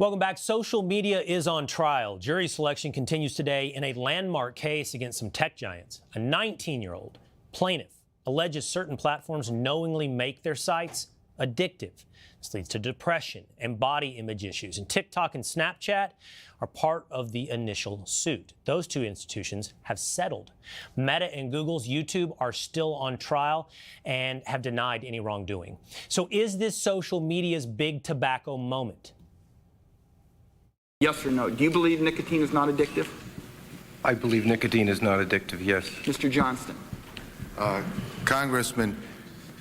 Welcome back. Social media is on trial. Jury selection continues today in a landmark case against some tech giants. A 19-year-old plaintiff alleges certain platforms knowingly make their sites addictive. This leads to depression and body image issues. And TikTok and Snapchat are part of the initial suit. Those two institutions have settled. Meta and Google's YouTube are still on trial and have denied any wrongdoing. So is this social media's big tobacco moment? Yes or no? Do you believe nicotine is not addictive? I believe nicotine is not addictive, yes. Mr. Johnston. Congressman,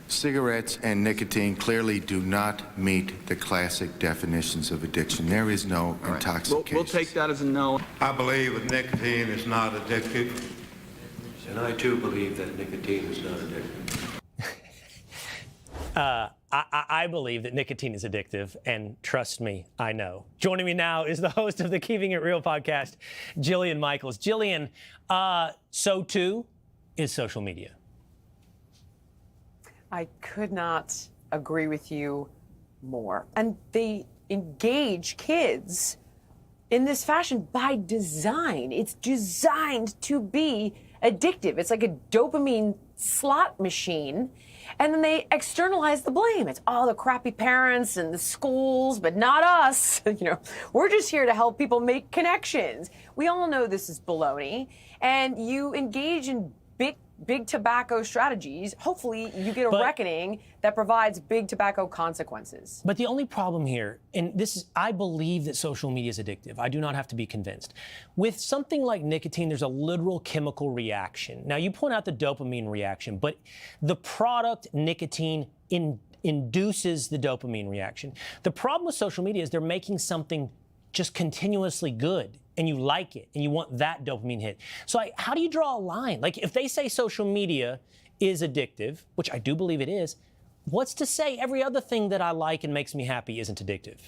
cigarettes and nicotine clearly do not meet the classic definitions of addiction. There is no intoxication. We'll take that as a no. I believe that nicotine is not addictive. And I, too, believe that nicotine is not addictive. I believe that nicotine is addictive, and trust me, I know. Joining me now is the host of the Keeping It Real podcast, Jillian Michaels. Jillian, so too is social media. I could not agree with you more. And they engage kids in this fashion by design. It's designed to be addictive. It's like a dopamine slot machine. And then they externalize the blame. It's all the crappy parents and the schools, but not us. We're just here to help people make connections. We all know this is baloney. And you engage in big tobacco strategies. Hopefully you get a reckoning that provides big tobacco consequences. But the only problem here, and this is, I believe that social media is addictive. I do not have to be convinced. With something like nicotine, there's a literal chemical reaction. Now, you point out the dopamine reaction, but the product nicotine induces the dopamine reaction. The problem with social media is they're making something just continuously good, and you like it, and you want that dopamine hit. So how do you draw a line? Like, if they say social media is addictive, which I do believe it is, what's to say every other thing that I like and makes me happy isn't addictive?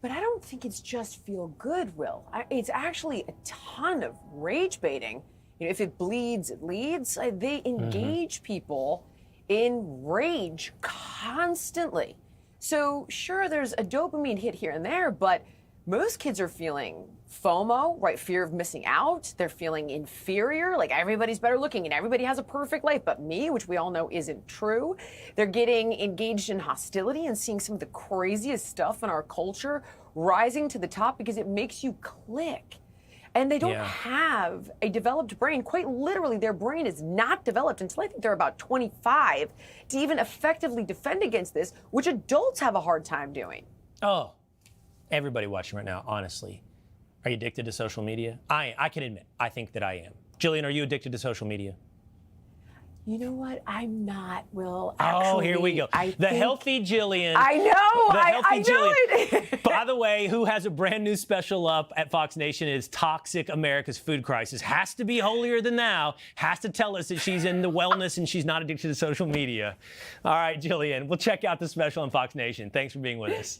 But I don't think it's just feel good, Will. It's actually a ton of rage baiting. If it bleeds, it leads. They engage people in rage constantly. So sure, there's a dopamine hit here and there, but most kids are feeling FOMO, right? Fear of missing out. They're feeling inferior, like everybody's better looking and everybody has a perfect life but me, which we all know isn't true. They're getting engaged in hostility and seeing some of the craziest stuff in our culture rising to the top because it makes you click. And they don't have a developed brain. Quite literally, their brain is not developed until I think they're about 25 to even effectively defend against this, which adults have a hard time doing. Oh, everybody watching right now, honestly, are you addicted to social media? I can admit, I think that I am. Jillian, are you addicted to social media? You know what? I'm not, Will. Actually, here we go. The healthy Jillian. I know. I know Jillian. it. By the way, who has a brand new special up at Fox Nation is Toxic America's Food Crisis. Has to be holier than thou. Has to tell us that she's in the wellness and she's not addicted to social media. All right, Jillian, we'll check out the special on Fox Nation. Thanks for being with us.